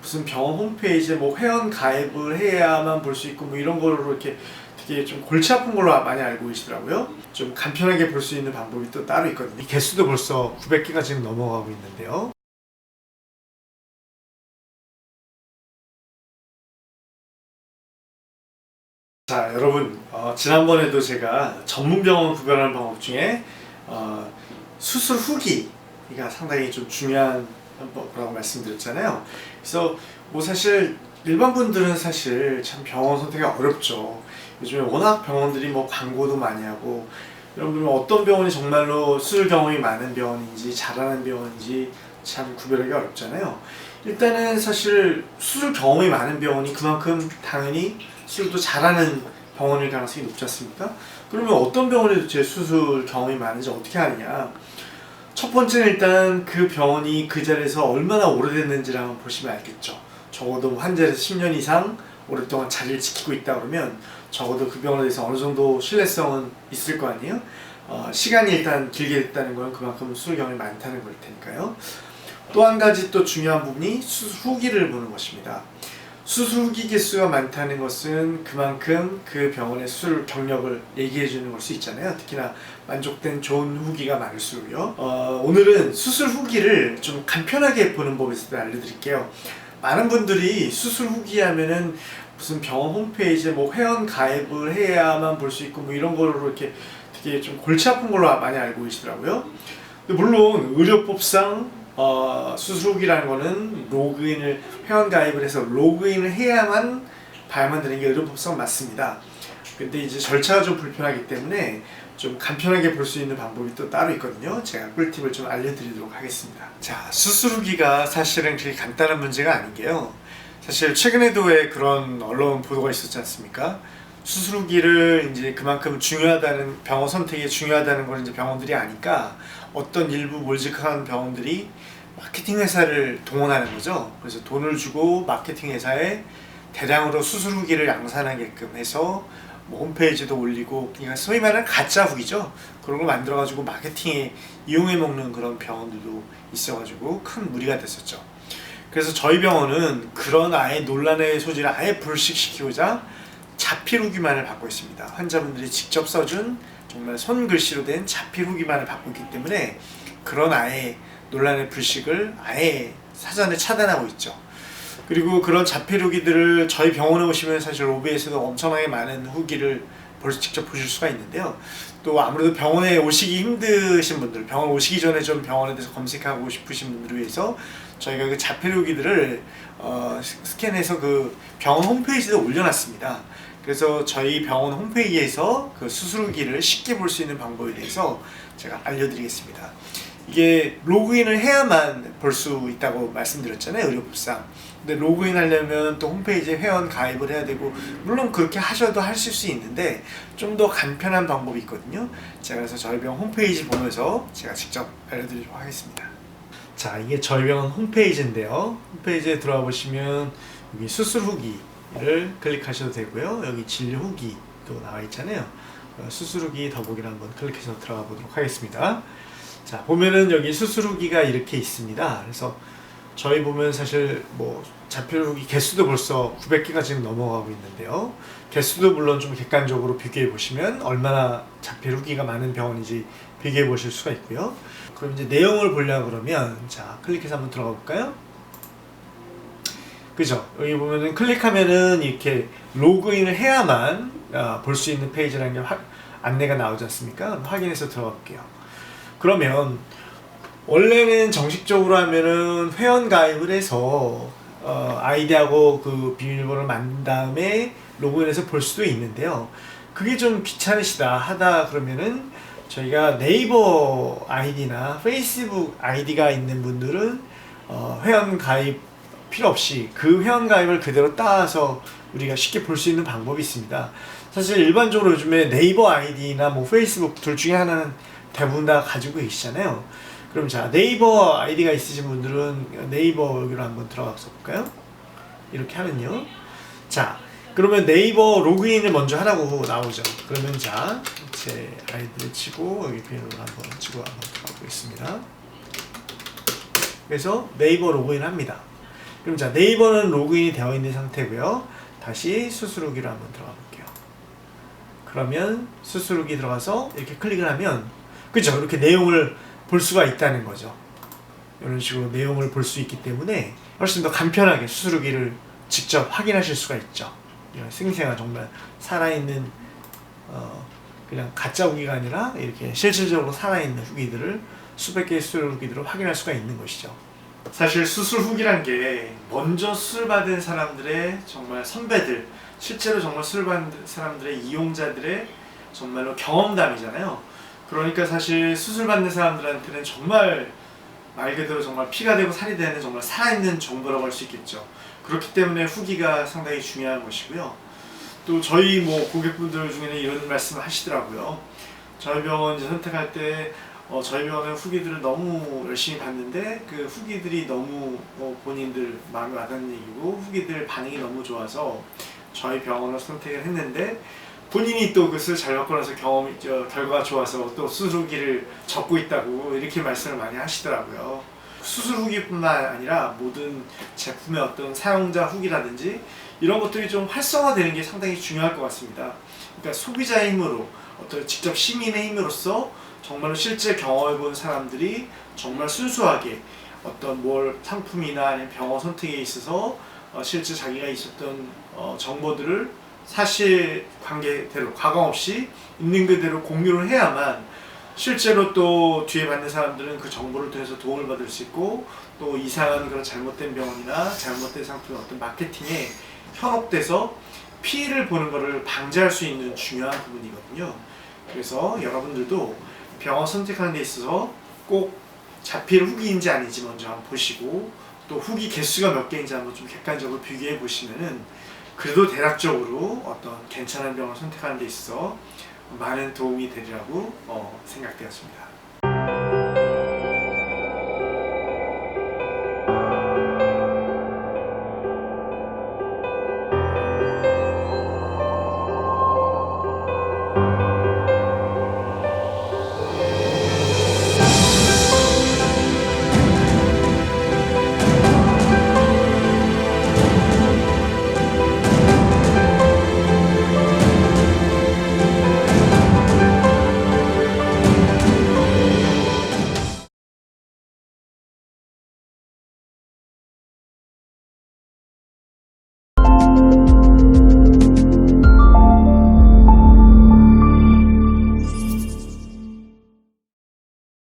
무슨 병원 홈페이지에 뭐 회원 가입을 해야만 볼 수 있고 뭐 이런 걸로 이렇게 되게 좀 골치 아픈 걸로 많이 알고 계시더라고요. 좀 간편하게 볼 수 있는 방법이 또 따로 있거든요. 이 개수도 벌써 900개가 지금 넘어가고 있는데요. 자, 여러분, 지난번에도 제가 전문 병원 구별하는 방법 중에 수술 후기가 상당히 좀 중요한 거라고 말씀드렸잖아요. 그래서 뭐 사실 일반 분들은 사실 참 병원 선택이 어렵죠. 요즘에 워낙 병원들이 뭐 광고도 많이 하고, 여러분 어떤 병원이 정말로 수술 경험이 많은 병원인지 잘하는 병원인지 참 구별하기 어렵잖아요. 일단은 사실 수술 경험이 많은 병원이 그만큼 당연히 수술도 잘하는 병원일 가능성이 높지 않습니까? 그러면 어떤 병원이 도대체 수술 경험이 많은지 어떻게 아느냐? 첫 번째는 일단 그 병원이 그 자리에서 얼마나 오래됐는지를 한번 보시면 알겠죠. 적어도 한 자리에서 10년 이상 오랫동안 자리를 지키고 있다 그러면 적어도 그 병원에 대해서 어느 정도 신뢰성은 있을 거 아니에요? 시간이 일단 길게 됐다는 건 그만큼 수술 경험이 많다는 걸 테니까요. 또 한 가지 또 중요한 부분이 수술 후기를 보는 것입니다. 수술 후기 개수가 많다는 것은 그만큼 그 병원의 수술 경력을 얘기해 주는 걸 수 있잖아요. 특히나 만족된 좋은 후기가 많을수록요. 오늘은 수술 후기를 좀 간편하게 보는 법에 대해서 알려드릴게요. 많은 분들이 수술 후기 하면은 무슨 병원 홈페이지에 뭐 회원 가입을 해야만 볼 수 있고 뭐 이런 걸로 이렇게 되게 좀 골치 아픈 걸로 많이 알고 계시더라고요. 물론 의료법상 수술 후기라는 거는 회원 가입을 해서 로그인을 해야만 봐야만 되는 게 의료법상 맞습니다. 근데 이제 절차가 좀 불편하기 때문에 좀 간편하게 볼 수 있는 방법이 또 따로 있거든요. 제가 꿀팁을 좀 알려드리도록 하겠습니다. 자, 수술 후기가 사실은 그렇게 간단한 문제가 아닌 게요. 사실 최근에도 왜 그런 언론 보도가 있었지 않습니까? 수술 후기를 이제 그만큼 중요하다는 병원 선택이 중요하다는 걸 이제 병원들이 아니까 어떤 일부 몰직한 병원들이 마케팅 회사를 동원하는 거죠. 그래서 돈을 주고 마케팅 회사에 대량으로 수술 후기를 양산하게끔 해서 뭐 홈페이지도 올리고, 그러니까 소위 말하는 가짜 후기죠. 그런 걸 만들어가지고 마케팅에 이용해 먹는 그런 병원들도 있어가지고 큰 무리가 됐었죠. 그래서 저희 병원은 그런 아예 논란의 소지를 아예 불식시키고자 자필 후기만을 받고 있습니다. 환자분들이 직접 써준 정말 손글씨로 된 자필 후기만을 받고 있기 때문에 그런 아예 논란의 불식을 아예 사전에 차단하고 있죠. 그리고 그런 자필 후기들을 저희 병원에 오시면 사실 로비에서도 엄청나게 많은 후기를 직접 보실 수가 있는데요. 또 아무래도 병원에 오시기 힘드신 분들, 병원 오시기 전에 좀 병원에 대해서 검색하고 싶으신 분들을 위해서 저희가 그 자필 후기들을 스캔해서 그 병원 홈페이지에 올려놨습니다. 그래서 저희 병원 홈페이지에서 그 수술 후기를 쉽게 볼 수 있는 방법에 대해서 제가 알려드리겠습니다. 이게 로그인을 해야만 볼 수 있다고 말씀드렸잖아요, 의료법상. 근데 로그인 하려면 또 홈페이지에 회원 가입을 해야 되고, 물론 그렇게 하셔도 하실 수 있는데 좀 더 간편한 방법이 있거든요. 제가 그래서 저희 병원 홈페이지 보면서 제가 직접 알려드리도록 하겠습니다. 자, 이게 저희 병원 홈페이지인데요. 홈페이지에 들어와 보시면 여기 수술 후기를 클릭하셔도 되고요. 여기 진료 후기도 나와 있잖아요. 수술 후기 더보기를 한번 클릭해서 들어가 보도록 하겠습니다. 자, 보면은 여기 수술 후기가 이렇게 있습니다. 그래서 저희 보면 사실 뭐 자필 후기 개수도 벌써 900개가 지금 넘어가고 있는데요. 개수도 물론 좀 객관적으로 비교해 보시면 얼마나 자필 후기가 많은 병원인지 비교해 보실 수가 있고요. 그럼 이제 내용을 보려고 그러면, 자, 클릭해서 한번 들어가 볼까요? 그죠? 여기 보면은 클릭하면은 이렇게 로그인을 해야만 볼 수 있는 페이지라는 게 안내가 나오지 않습니까? 확인해서 들어가 볼게요. 그러면 원래는 정식적으로 하면은 회원 가입을 해서 아이디하고 그 비밀번호를 만든 다음에 로그인해서 볼 수도 있는데요. 그게 좀 귀찮으시다 하다 그러면은 저희가 네이버 아이디나 페이스북 아이디가 있는 분들은 회원 가입 필요 없이 그 회원 가입을 그대로 따서 우리가 쉽게 볼 수 있는 방법이 있습니다. 사실 일반적으로 요즘에 네이버 아이디나 뭐 페이스북 둘 중에 하나는 대부분 다 가지고 계시잖아요. 그럼 자, 네이버 아이디가 있으신 분들은 네이버 여기로 한번 들어가서 볼까요? 이렇게 하면요. 자, 그러면 네이버 로그인을 먼저 하라고 나오죠. 그러면 자, 제 아이디를 치고 여기 비밀번호 한번 치고 한번 들어가 보겠습니다. 그래서 네이버 로그인 합니다. 그럼 자, 네이버는 로그인이 되어 있는 상태고요. 다시 수술 후기로 한번 들어가 볼게요. 그러면 수술 후기 들어가서 이렇게 클릭을 하면, 그죠? 이렇게 내용을 볼 수가 있다는 거죠. 이런 식으로 내용을 볼 수 있기 때문에 훨씬 더 간편하게 수술 후기를 직접 확인하실 수가 있죠. 이런 생생한 정말 살아있는 그냥 가짜 후기가 아니라 이렇게 실질적으로 살아있는 후기들을, 수백 개의 수술 후기들을 확인할 수가 있는 것이죠. 사실 수술 후기란 게 먼저 수술 받은 사람들의 정말 선배들, 실제로 정말 수술 받은 사람들의 이용자들의 정말로 경험담이잖아요. 그러니까 사실 수술 받는 사람들한테는 정말 말 그대로 정말 피가 되고 살이 되는 정말 살아있는 정보라고 할 수 있겠죠. 그렇기 때문에 후기가 상당히 중요한 것이고요. 또 저희 뭐 고객분들 중에는 이런 말씀을 하시더라고요. 저희 병원 이제 선택할 때 저희 병원의 후기들을 너무 열심히 봤는데 그 후기들이 너무 본인들 마음에 와닿는 얘기고 후기들 반응이 너무 좋아서 저희 병원을 선택을 했는데 본인이 또 그것을 잘 받고 나서 결과가 좋아서 또 수술 후기를 적고 있다고 이렇게 말씀을 많이 하시더라고요. 수술 후기뿐만 아니라 모든 제품의 어떤 사용자 후기라든지 이런 것들이 좀 활성화되는 게 상당히 중요할 것 같습니다. 그러니까 소비자의 힘으로, 어떤 직접 시민의 힘으로써 정말로 실제 경험해본 사람들이 정말 순수하게 어떤 상품이나 아니면 병원 선택에 있어서 실제 자기가 있었던 정보들을 사실 관계대로 과감 없이 있는 그대로 공유를 해야만 실제로 또 뒤에 받는 사람들은 그 정보를 통해서 도움을 받을 수 있고, 또 이상한 그런 잘못된 병원이나 잘못된 상품의 어떤 마케팅에 현혹돼서 피해를 보는 것을 방지할 수 있는 중요한 부분이거든요. 그래서 여러분들도 병원 선택하는 데 있어서 꼭 자필 후기인지 아닌지 먼저 한번 보시고, 또 후기 개수가 몇 개인지 한번 좀 객관적으로 비교해 보시면은 그래도 대략적으로 어떤 괜찮은 병원을 선택하는 데 있어서 많은 도움이 되리라고 생각되었습니다.